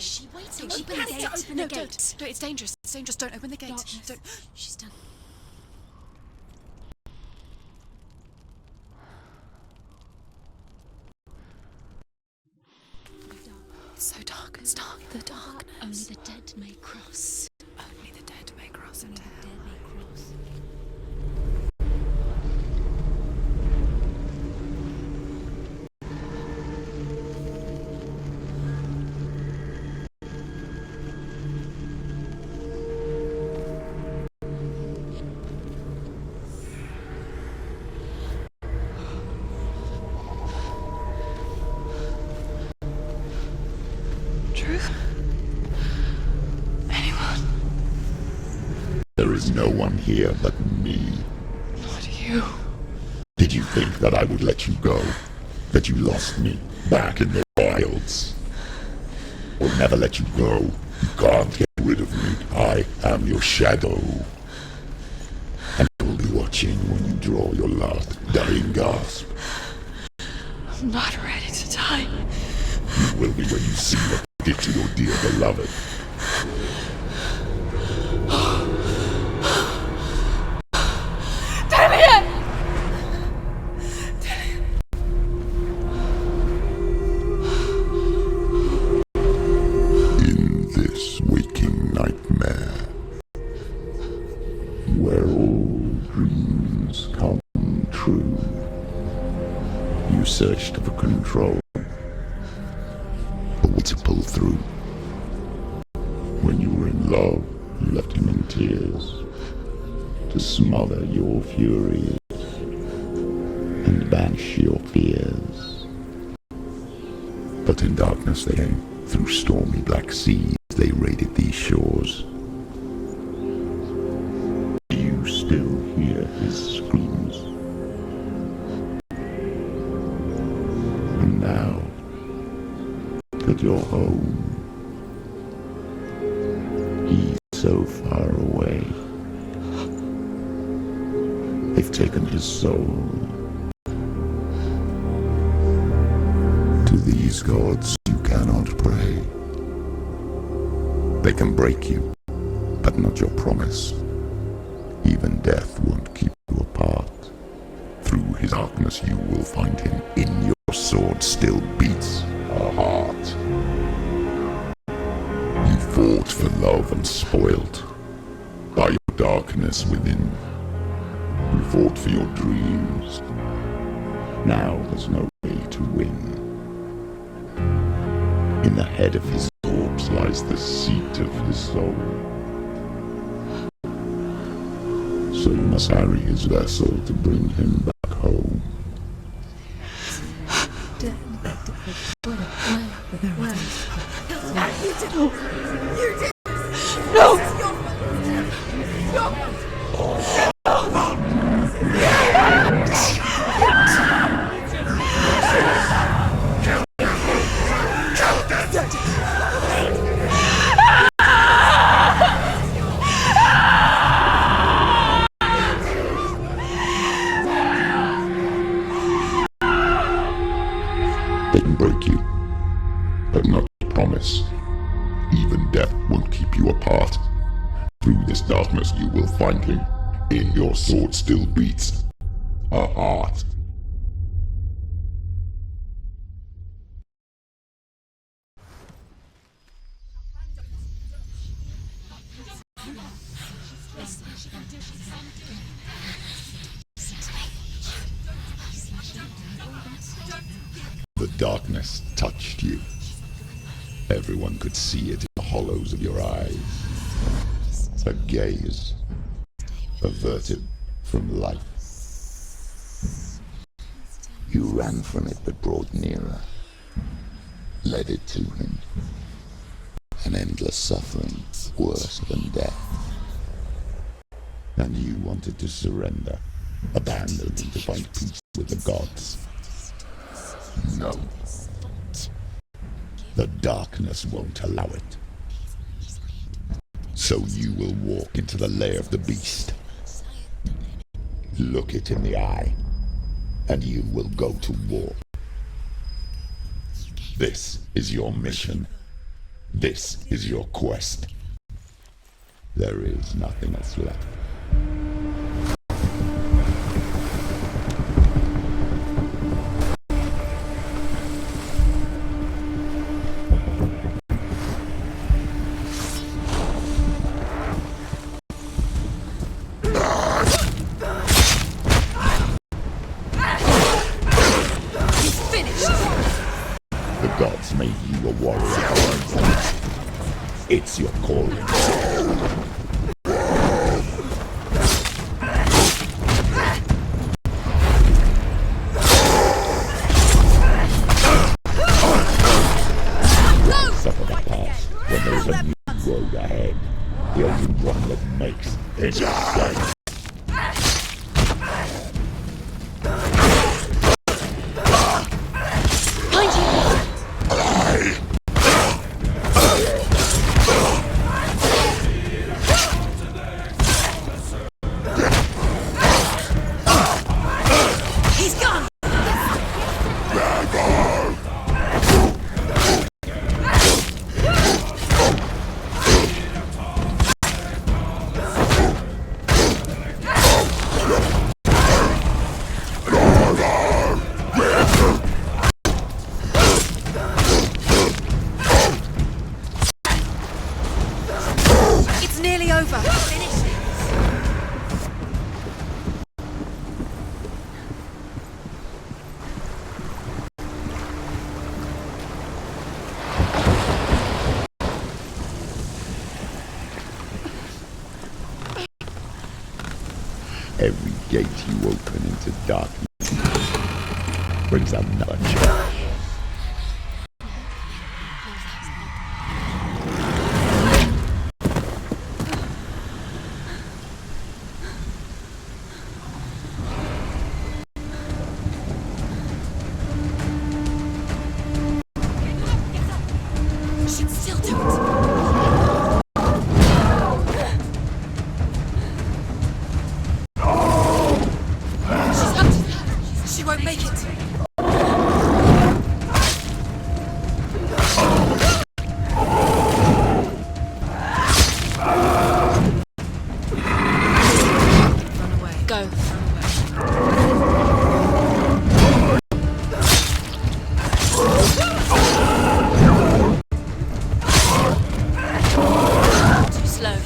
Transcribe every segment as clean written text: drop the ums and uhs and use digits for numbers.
Is she waiting? Open the gate. Open the gate. No, it's dangerous. It's dangerous. Don't open the gate. Darkness. Don't. She's done. It's so dark. It's dark. The darkness. Only the dead may cross. Only the dead may cross Only into the hell. dead may cross. Truth? Anyone? There is no one here but me. Not you. Did you think that I would let you go? That you lost me back in the wilds? I'll never let you go. You can't get rid of me. I am your shadow. And I will be watching when you draw your last dying gasp. I'm not ready to die. You will be when you see what you did to your dear beloved. In this waking nightmare, where all dreams come true, you searched for control, a way to pull through. When you were in love, you left him in tears, to smother your furies and banish your fears. But in darkness they came, through stormy black seas they raided these shores. Do you still hear his screams? And now that you're home, he's so far away. They've taken his soul. To these gods you cannot pray. They can break you, but not your promise. Even death won't keep you apart. Through his darkness you will find him. In your sword still beats a heart. You fought for love and spoiled by your darkness within. You fought for your dreams. Now there's no way to win. In the head of his corpse lies the seat of his soul. So you must carry his vessel to bring him back home. They can break you, but not your promise. Even death won't keep you apart. Through this darkness you will find him. In your sword still beats a heart. The darkness touched you. Everyone could see it in the hollows of your eyes. A gaze averted from life. You ran from it but brought nearer. Led it to him. An endless suffering, worse than death. And you wanted to surrender, abandon him to find peace with the gods. No. The darkness won't allow it. So you will walk into the lair of the beast. Look it in the eye, and you will go to war. This is your mission. This is your quest. There is nothing else left. The gods made you a warrior. It's your calling. Suffer the past when there is a new road ahead. The only one that makes any sense. Every gate you open into darkness brings another challenge. Should still do it. She won't make it. Run away. Go. Too slow.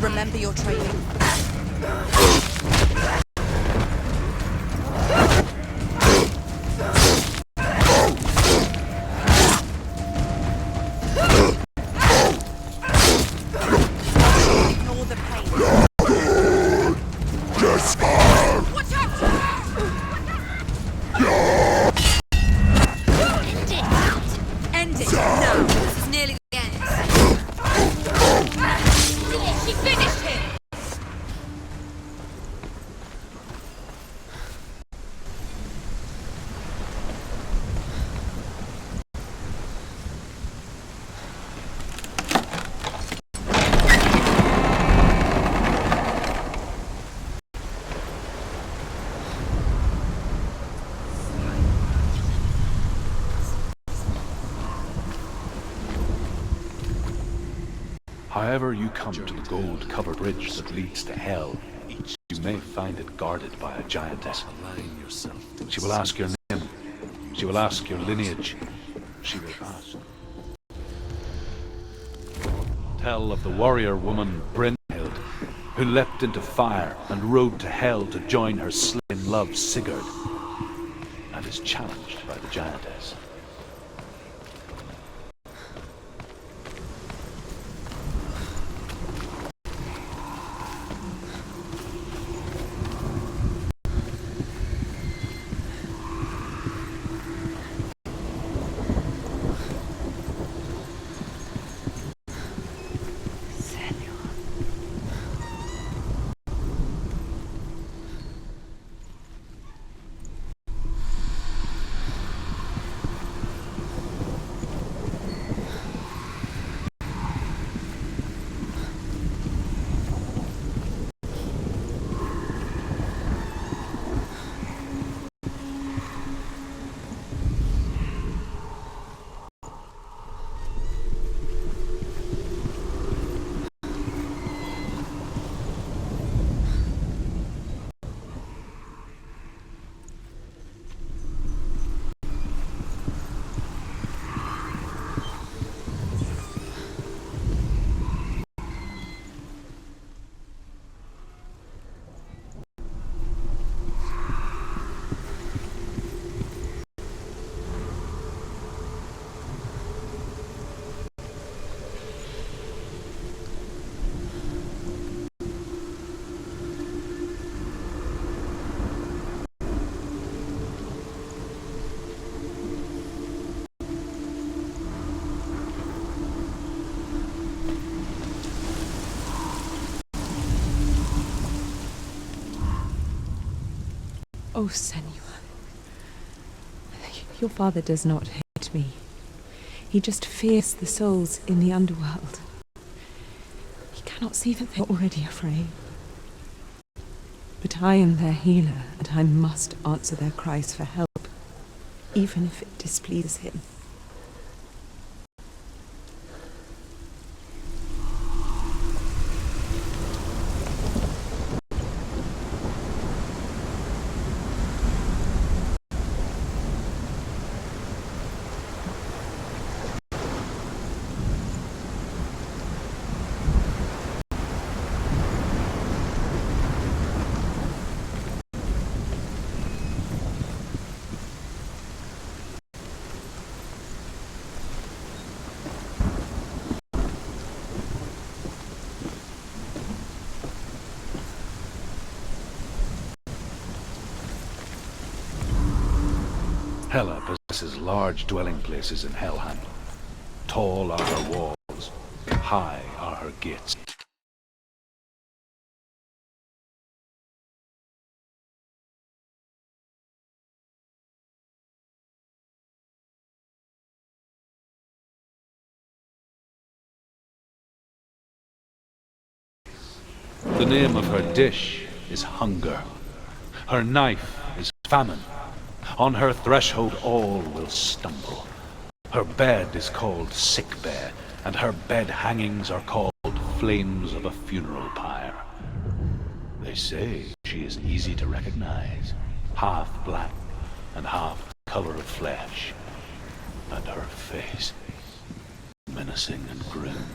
Remember your training. Ignore the pain. Watch out! End it! No! This is nearly the end. She finished him! However you come to the gold-covered bridge that leads to Hell, you may find it guarded by a giantess. She will ask your name. you will ask your lineage, she will ask. Tell of the warrior woman Brynhild, who leapt into fire and rode to Hell to join her slain love Sigurd, and is challenged by the giantess. Oh, Senua. Your father does not hate me. He just fears the souls in the underworld. He cannot see that they're already afraid. But I am their healer, and I must answer their cries for help, even if it displeases him. Hela possesses large dwelling places in Helheim. Tall are her walls, high are her gates. The name of her dish is hunger. Her knife is famine. On her threshold all will stumble. Her bed is called sick bed, and her bed hangings are called flames of a funeral pyre. They say she is easy to recognize, half black and half the color of flesh, and her face menacing and grim.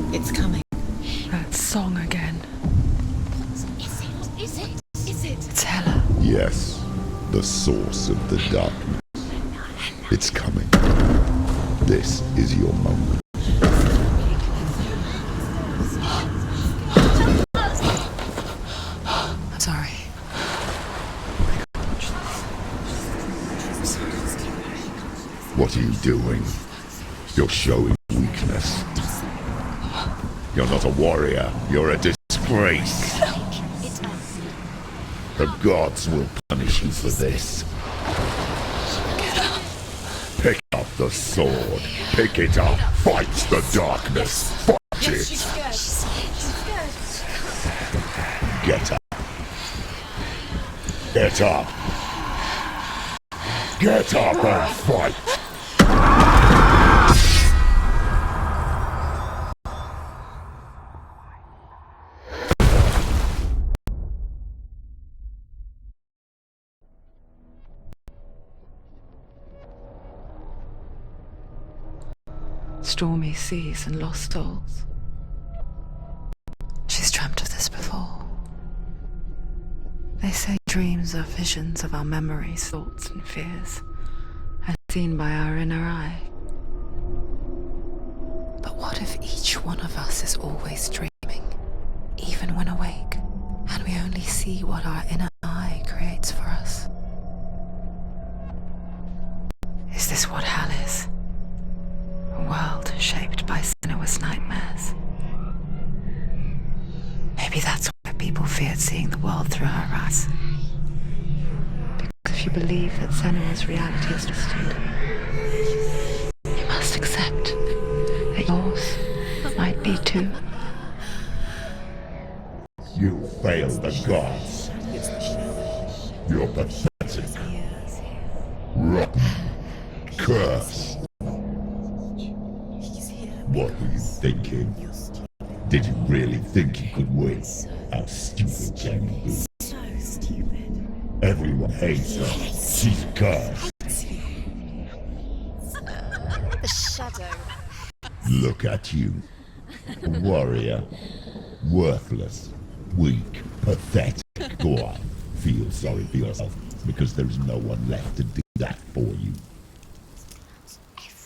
It's coming. That song again. Is it? Is it? Is it? It's Hela. Yes, the source of the darkness. It's coming. This is your moment. I'm sorry. What are you doing? You're showing weakness. You're not a warrior. You're a disgrace. The gods will punish you for this. Pick up the sword. Pick it up. Fight the darkness. Fight it. Get up. Get up. Get up and fight. Stormy seas and lost souls. She's dreamt of this before. They say dreams are visions of our memories, thoughts and fears, as seen by our inner eye. But what if each one of us is always dreaming, even when awake, and we only see what our inner eye creates for us? Is this what hell is? A world shaped by Senua's nightmares. Maybe that's why people feared seeing the world through her eyes. Because if you believe that Senua's reality is distant, you must accept that yours might be too. You fail the gods. You're pathetic. Rotten. Cursed. What were you thinking? Did you really think you could win? How stupid can you be? So stupid. Everyone hates her. She's cursed. The shadow. Look at you. A warrior. Worthless. Weak. Pathetic. Go on. Feel sorry for yourself, because there's no one left to do that for you.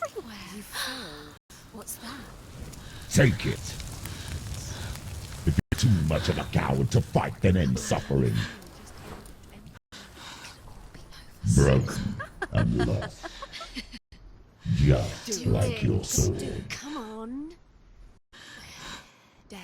Everywhere. You fool. What's that? Take it. If you're too much of a coward to fight, then end suffering. Broken and lost. Just like your sword. Come on. Dare.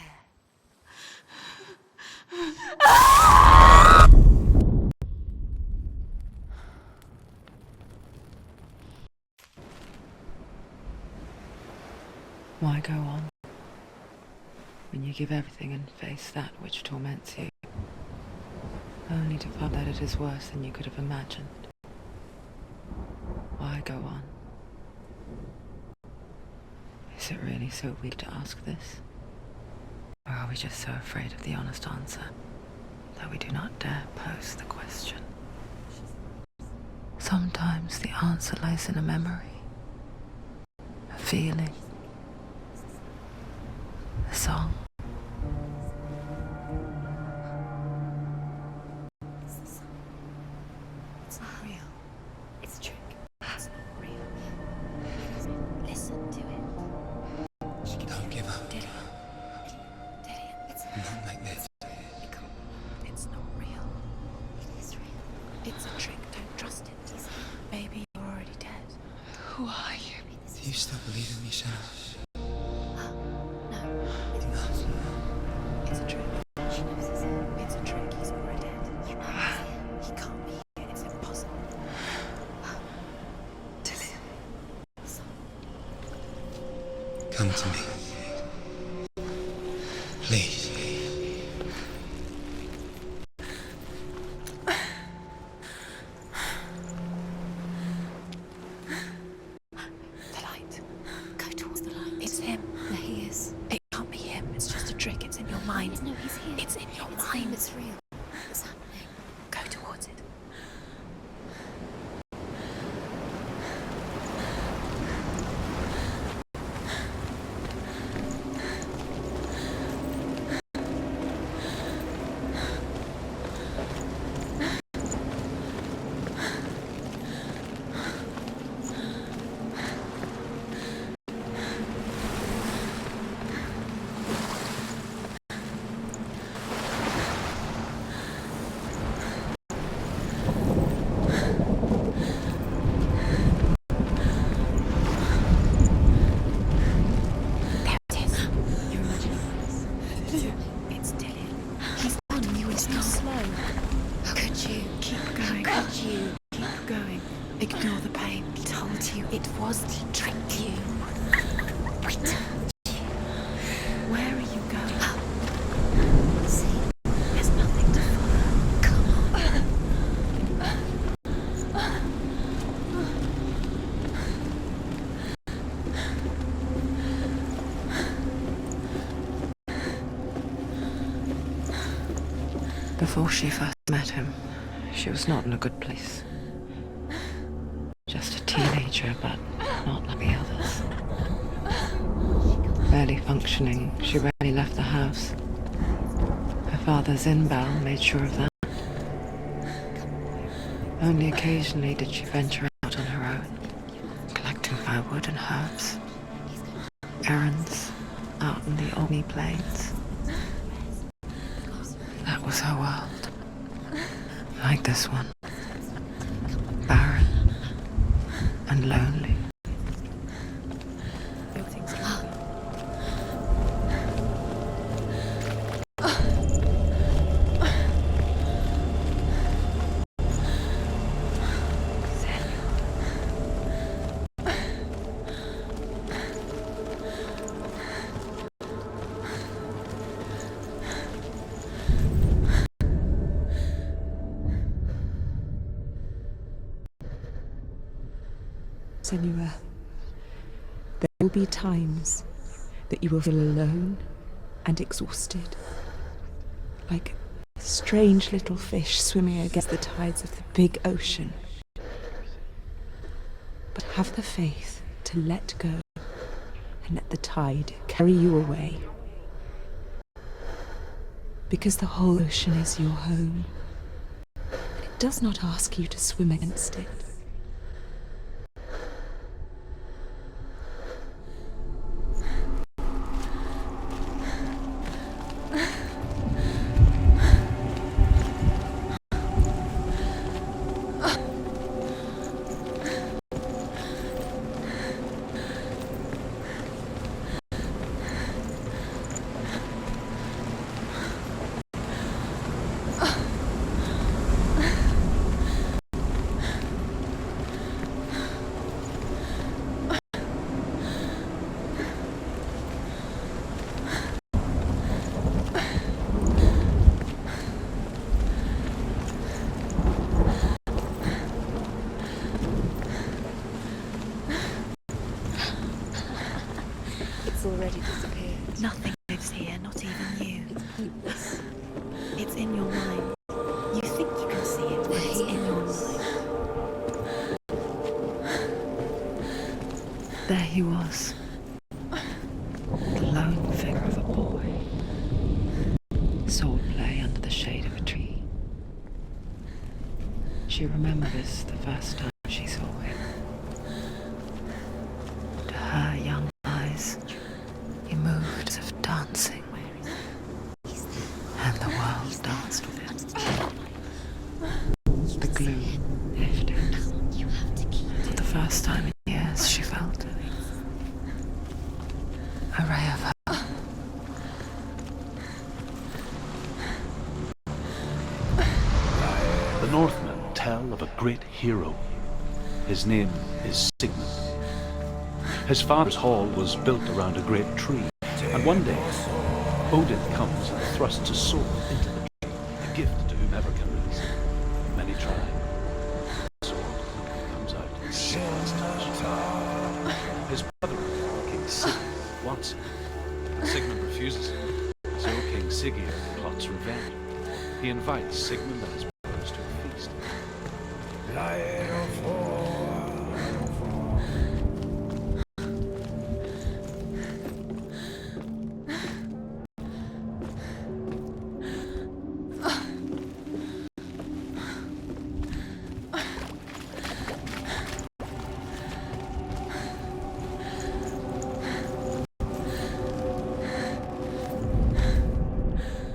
Why go on when you give everything and face that which torments you, only to find that it is worse than you could have imagined? Why go on? Is it really so weak to ask this? Or are we just so afraid of the honest answer that we do not dare pose the question? Sometimes the answer lies in a memory, a feeling, a song. It's not real. It's a trick. It's not real. Listen to it. Don't give up. Daddy. Daddy. It's Not like this. it can't. It's not real. It is real. It's a trick. Don't trust it. Baby, you're already dead. Who are you? Do you still believe in me, Senua? No. It's a trick. She knows it's a trick. He's already dead. You know he can't be here. It's impossible. Come to me. Please. The light. Go towards the light. It's him. There he is. It can't be him. It's just a trick. It's in your mind. No, he's here. It's in your mind. It's real. It's happening. Go towards it. Ignore the pain. He told you it was to trick you. Pretend you. Where are you going? See, there's nothing to follow. Come on. Before she first met him, she was not in a good place. Just a teenager, but not like the others. Barely functioning, she rarely left the house. Her father's inbell made sure of that. Only occasionally did she venture out on her own, collecting firewood and herbs. Errands out in the Omni Plains. That was her world. Like this one. Barren and lonely. Senua, there will be times that you will feel alone and exhausted, like a strange little fish swimming against the tides of the big ocean. But have the faith to let go and let the tide carry you away. Because the whole ocean is your home, and it does not ask you to swim against it. Already disappeared. Nothing lives here, not even you. It's in your mind. You think you can see it, but it's in your mind. There he was. The lone figure of a boy. Sword play under the shade of a tree. She remembers the first time she saw him. To her young eyes, he moved as if dancing, and the world danced with him. The gloom lifted. For the first time in years, she felt a ray of hope. The Northmen tell of a great hero. His name is Sigmund. His father's hall was built around a great tree, and one day, Odin comes and thrusts a sword into the tree, a gift to whomever can release it. Many try. The sword comes out in Sigmund's touch. His brother, King Sigurd, wants it. Sigmund refuses it, so King Sigurd plots revenge. He invites Sigmund and his brothers to a feast.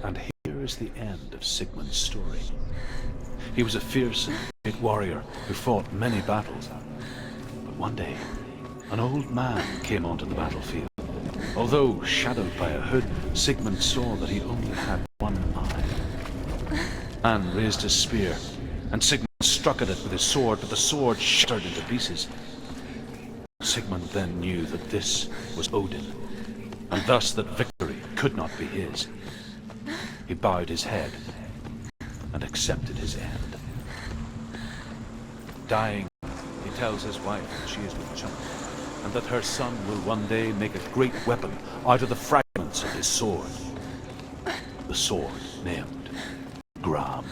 And here is the end of Sigmund's story. He was a fierce and great warrior who fought many battles. But one day, an old man came onto the battlefield. Although shadowed by a hood, Sigmund saw that he only had one eye. The man raised his spear and Sigmund struck at it with his sword, but the sword shattered into pieces. Sigmund then knew that this was Odin, and thus that victory could not be his. He bowed his head and accepted his end. Dying, he tells his wife that she is with child, and that her son will one day make a great weapon out of the fragments of his sword. The sword named Gram.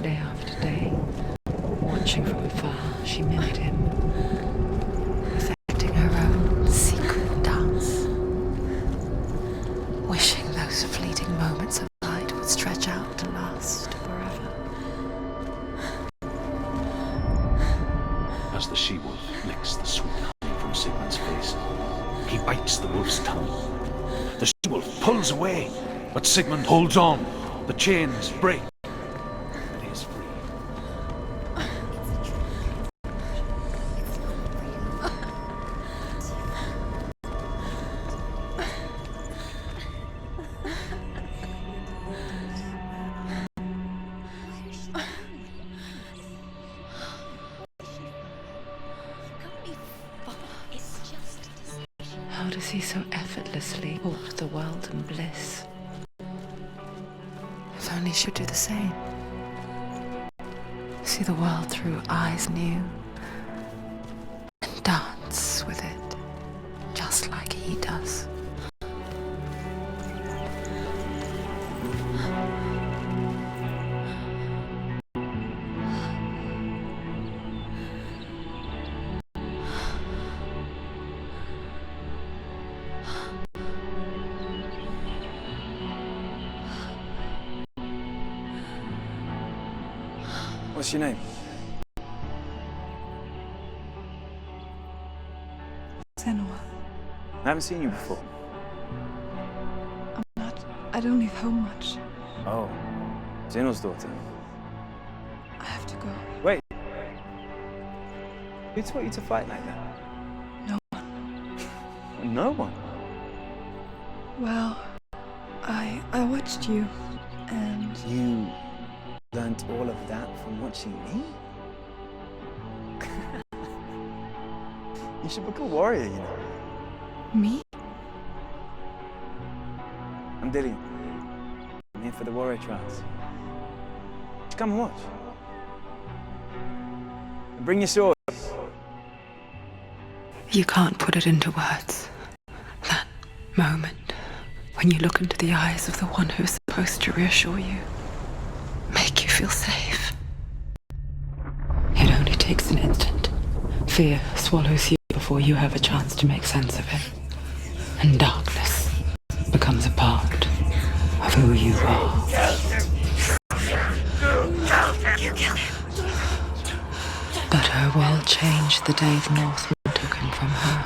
Day after day, watching from afar, she mimicked him, perfecting her own secret dance, wishing those fleeting moments of light would stretch out to last forever. As the she-wolf licks the sweet honey from Sigmund's face, he bites the wolf's tongue. The she-wolf pulls away, but Sigmund holds on. The chains break. He is free. How does he so effortlessly walk the world in bliss? If only she would do the same. See the world through eyes new and dance with it, just like he does. What's your name? Senua. I haven't seen you before. I don't leave home much. Oh, Zenua's daughter. I have to go. Wait. Who taught you to fight like that? No one. No one? Well, I watched you, and You learned all of that from watching me? You should become a warrior, you know. me? I'm Dillian. I'm here for the warrior trials. Just come and watch. And bring your sword. You can't put it into words. That moment when you look into the eyes of the one who is supposed to reassure you, make you feel safe. It only takes an instant. Fear swallows you before you have a chance to make sense of it. And darkness becomes a part of who you are. But her world changed the day the Northmen took him from her.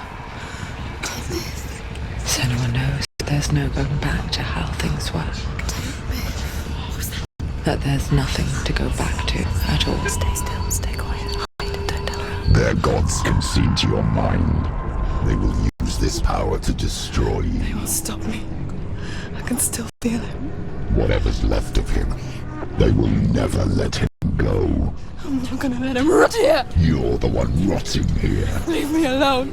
Senua knows that there's no going back to how things were. That there's nothing to go back to at all. Stay still, stay quiet, hide, don't tell her. Their gods can see into your mind. They will use this power to destroy They you. won't stop me. I can still feel him. Whatever's left of him, they will never let him go. I'm not gonna let him rot here. You're the one rotting here. Leave me alone.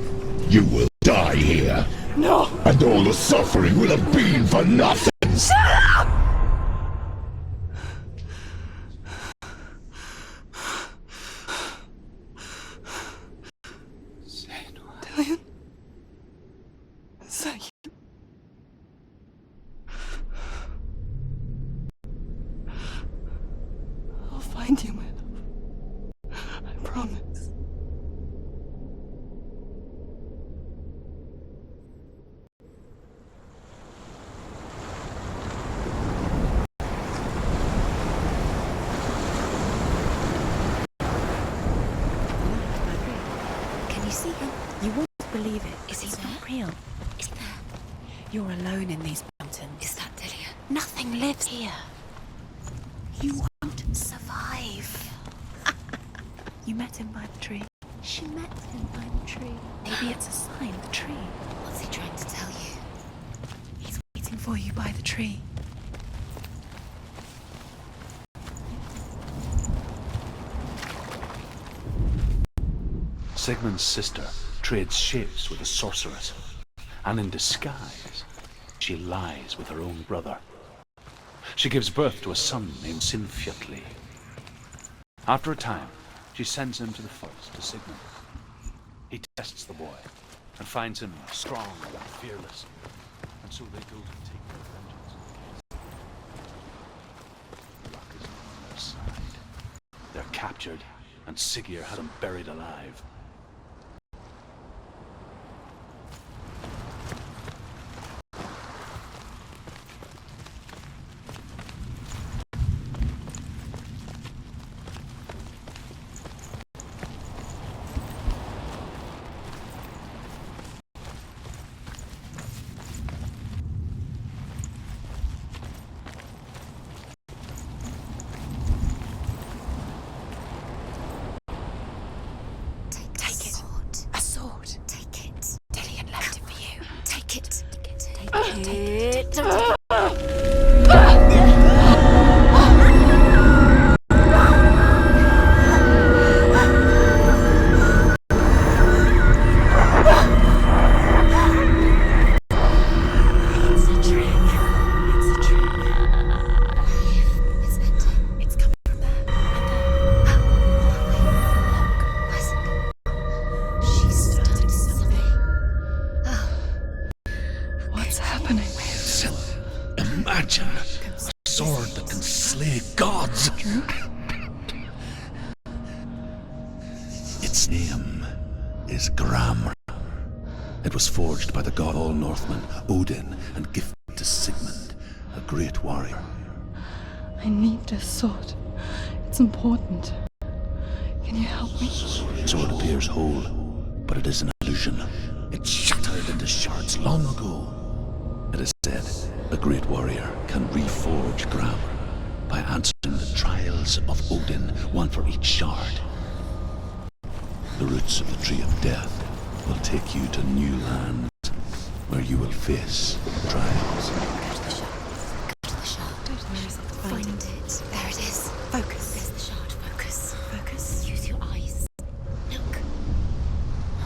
You will die here, No. and all the suffering will have been for nothing. Shut up! Dillian? Is that you? I'll fight find you, my love. I promise. Can you see him? You won't believe it. Is he not real? Is he there? You're alone in these mountains. Is that Delia? Nothing lives here. You won't survive. You met him by the tree. She met him by the tree. Maybe it's a sign, the tree. What's he trying to tell you? He's waiting for you by the tree. Sigmund's sister trades shapes with a sorceress, and in disguise, she lies with her own brother. She gives birth to a son named Sinfjotli. After a time, she sends him to the forest to Sigmund. He tests the boy and finds him strong and fearless, and so they go to take their vengeance. Luck is not on their side. They're captured, and Siggeir had him buried alive. Imagine a sword that can slay gods. Its name is Gramr. It was forged by the god all Northmen, Odin, and gifted to Sigmund, a great warrior. I need this sword. It's important. Can you help me? The sword appears whole, but it is an illusion. It shattered into shards long ago. It is said a great warrior can reforge Gramr by answering the trials of Odin, one for each shard. The roots of the Tree of Death will take you to new lands, where you will face trials. Go to the shard. Go to the shard. Where is it? Find it. There it is. Focus. There's the shard. Focus. Focus. Use your eyes. Look.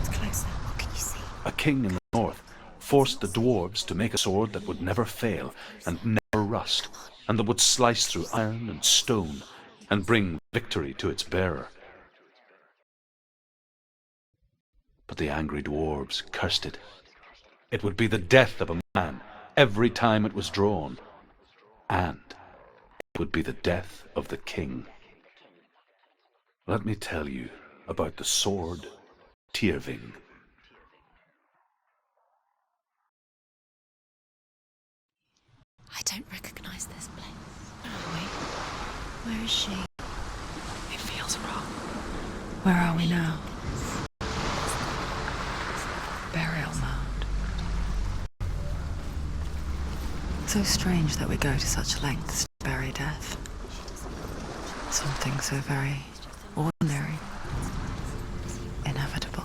It's closer. What can you see? A king in the north forced the dwarves to make a sword that would never fail and never rust, and that would slice through iron and stone and bring victory to its bearer. But the angry dwarves cursed it. It would be the death of a man every time it was drawn, and it would be the death of the king. Let me tell you about the sword Tyrving. I don't recognize this place. Where are we? Where is she? It feels wrong. Where are we now? Burial mound. So strange that we go to such lengths to bury death. Something so very ordinary, inevitable.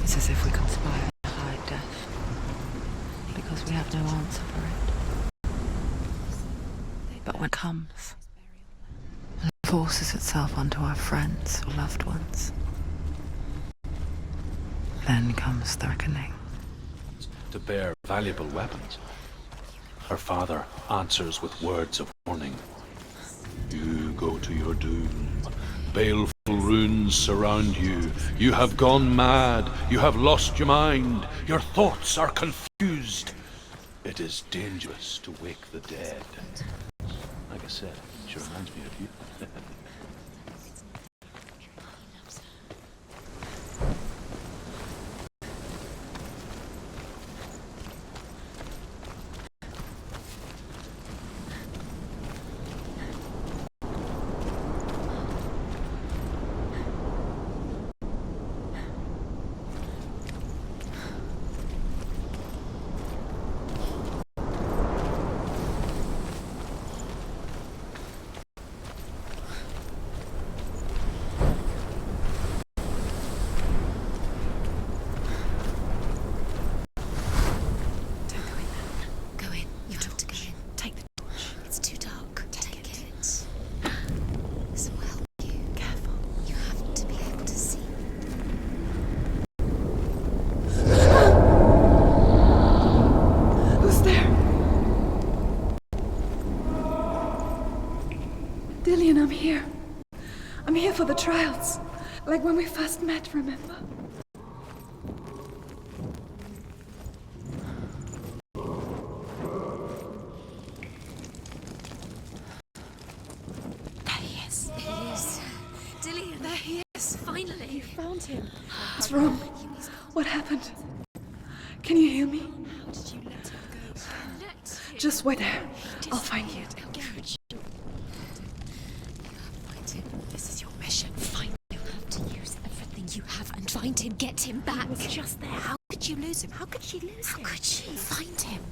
It's as if we conspire to hide death, because we have no answer for it. But when it comes, and forces itself onto our friends or loved ones, then comes the reckoning. To bear valuable weapons. Her father answers with words of warning. You go to your doom. Baleful runes surround you. You have gone mad. You have lost your mind. Your thoughts are confused. It is dangerous to wake the dead. Like I said, She reminds me of you. Dillian, I'm here. I'm here for the trials. Like when we first met, remember? There he is. It is. Dillian, there he is. Finally. You found him. What's wrong? What happened? Can you hear me? How did you let him go? Just wait there. I'll find you. This is your mission. Find him. You have to use everything you have and find him. Get him back. He was just there. How could you lose him? How could she lose him? How could she? Find him.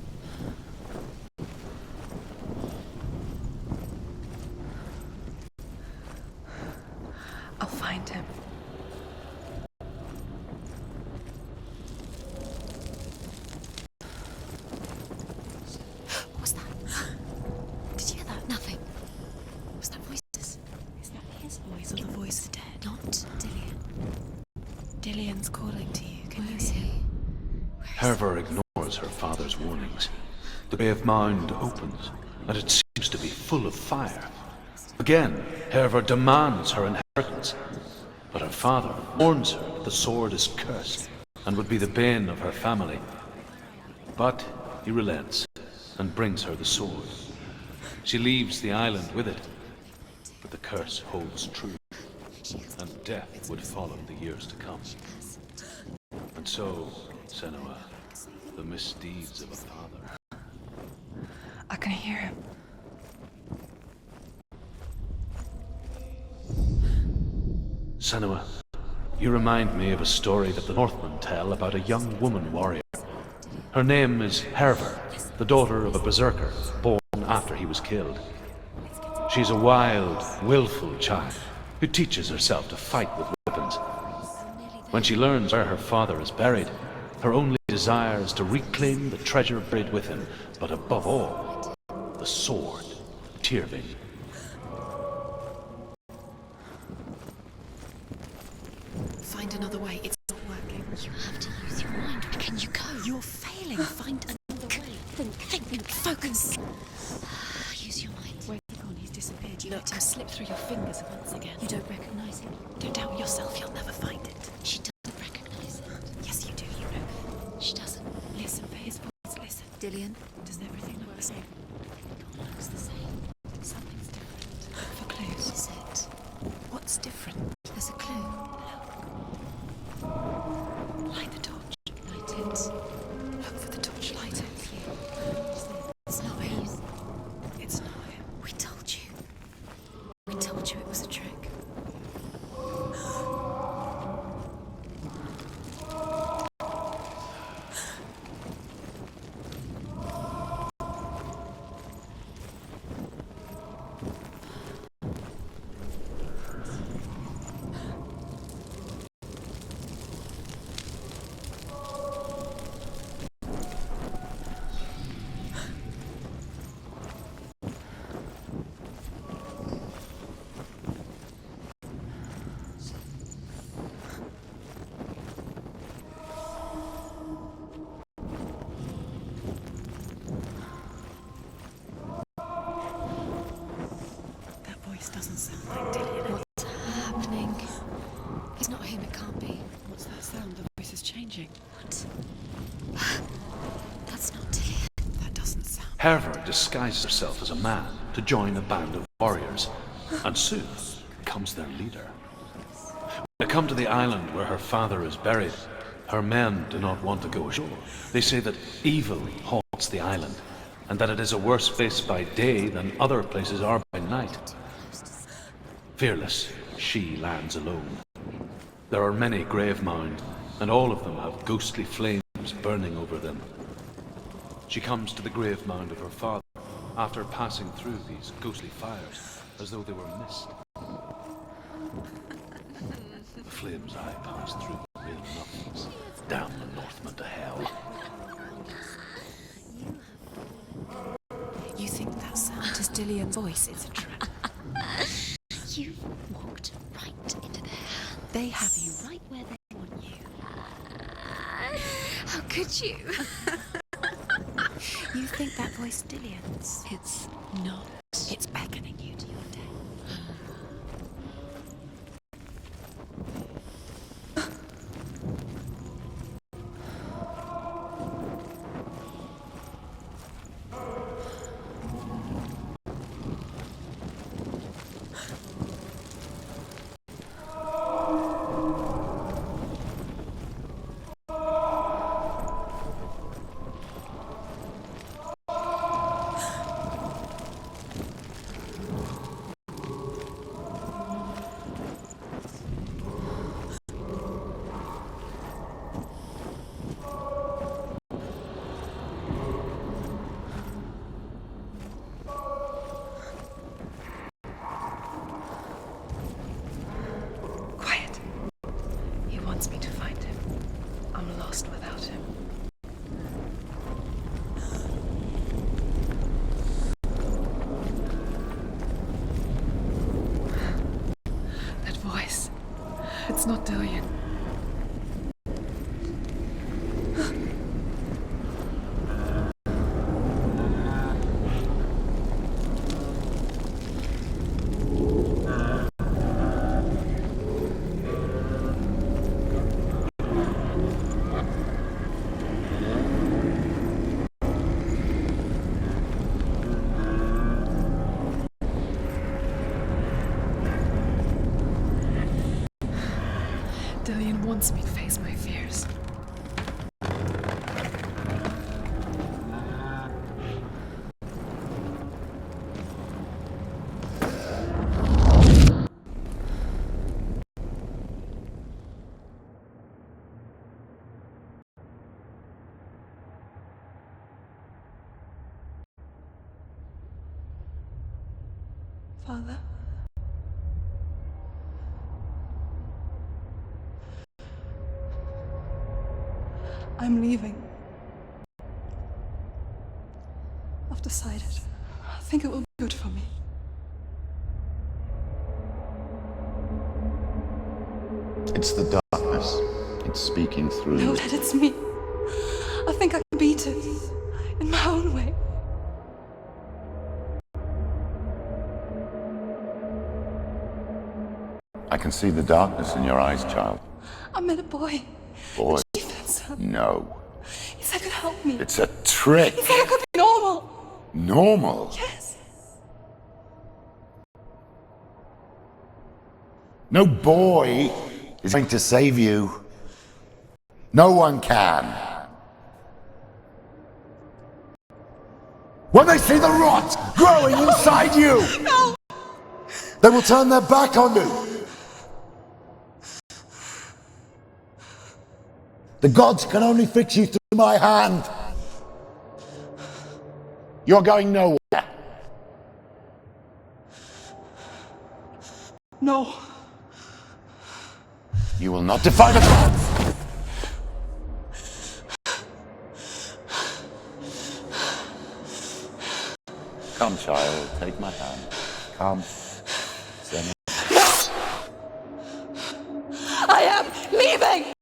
I'll find him. What was that? Did you hear that? Nothing. Was that voices? Is that his voice or the voice of the dead? Not Dillian. Dillian's calling to you. Can you Where is hear? he? Herver ignores her father's warnings. The Bay of Mound opens, and it seems to be full of fire. Again, Herver demands her inheritance, but her father warns her that the sword is cursed and would be the bane of her family. But he relents and brings her the sword. She leaves the island with it, but the curse holds true, and death would follow the years to come. And so, Senua, the misdeeds of a father. I can hear him. Senua, you remind me of a story that the Northmen tell about a young woman warrior. Her name is Herver, the daughter of a berserker born after he was killed. She's a wild, willful child who teaches herself to fight with weapons. When she learns where her father is buried, her only desire is to reclaim the treasure buried with him, but above all, the sword, Tyrving. Find another way. It's not working. You have to use your mind. Where can you go? You're failing. Find another way. Think. Focus. Use your mind. Where's he gone? He's disappeared. You Look. let him slip through your fingers once again. You don't recognize him. Don't doubt yourself. You'll never find it. She doesn't recognize it. Yes, you do. You know. She doesn't. Listen for his voice. Listen. Dillian. Does everything look the same? It all looks the same. Something's different. Look for clues. Is it? What's different? There's a clue. Light the torch. Light it. Look for the torch. Light it. It's not him. It's not him. We told you. We told you it was a trick. That voice doesn't sound like Dillian. What's happening? It's not him. It can't be. What's that sound? The voice is changing. What? That's not Dillian. That doesn't sound. Herver disguises herself as a man to join a band of warriors, and soon becomes their leader. When they come to the island where her father is buried, her men do not want to go ashore. They say that evil haunts the island, and that it is a worse place by day than other places are by night. Fearless, she lands alone. There are many grave mounds, and all of them have ghostly flames burning over them. She comes to the grave mound of her father after passing through these ghostly fires as though they were mist. The flames I passed through were real nothings. Damn the Northmen to hell. You think that sound is Dillion's voice? It's a trap. You walked right into their hands. They have you. Right where they want you. How could you? You think that voice Dillion's? It's not. It's beckoning you to your death. Quiet. He wants me to find him. I'm lost without him. That voice. It's not Dillion. Dillion wants me to face my fears. Father? I'm leaving. I've decided. I think it will be good for me. It's the darkness. It's speaking through No, you. Dad, it's me. I think I can beat it. In my own way. I can see the darkness in your eyes, child. I met a boy. Boy, Defense. no. He said he could help me. It's a trick. He said I could be normal. Normal. Yes. No boy is going to save you. No one can. When they see the rot growing inside you, they will turn their back on you. The gods can only fix you through my hand. You're going nowhere. No. You will not defy the gods. Come, child, take my hand. Come. Senua. I am leaving!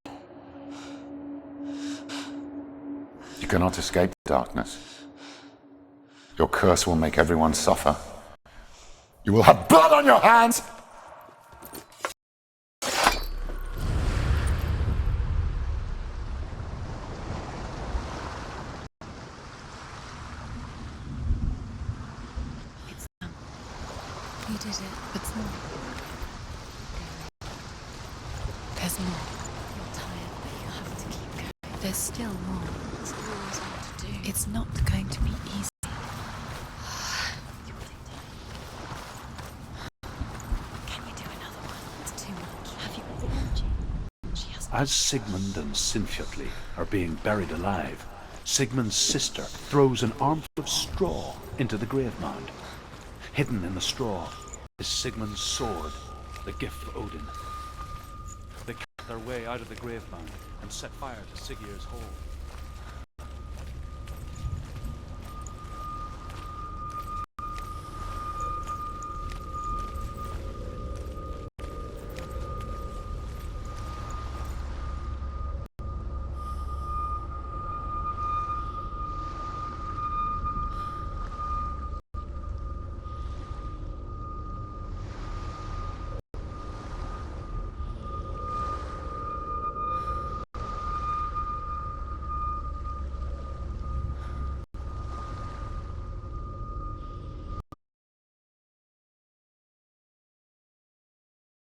You cannot escape the darkness. Your curse will make everyone suffer. You will have blood on your hands! It's them. did it. But more. There's more. You're tired, but you have to keep going. There's still more. There's always more to do. It's not going to be easy. Can you do another one? It's too much. Have you warned you? She has. As Sigmund and Sinfjotli are being buried alive, Sigmund's sister throws an armful of straw into the grave mound. Hidden in the straw is Sigmund's sword, the gift of Odin. They cut their way out of the grave mound and set fire to Siggeir's hall.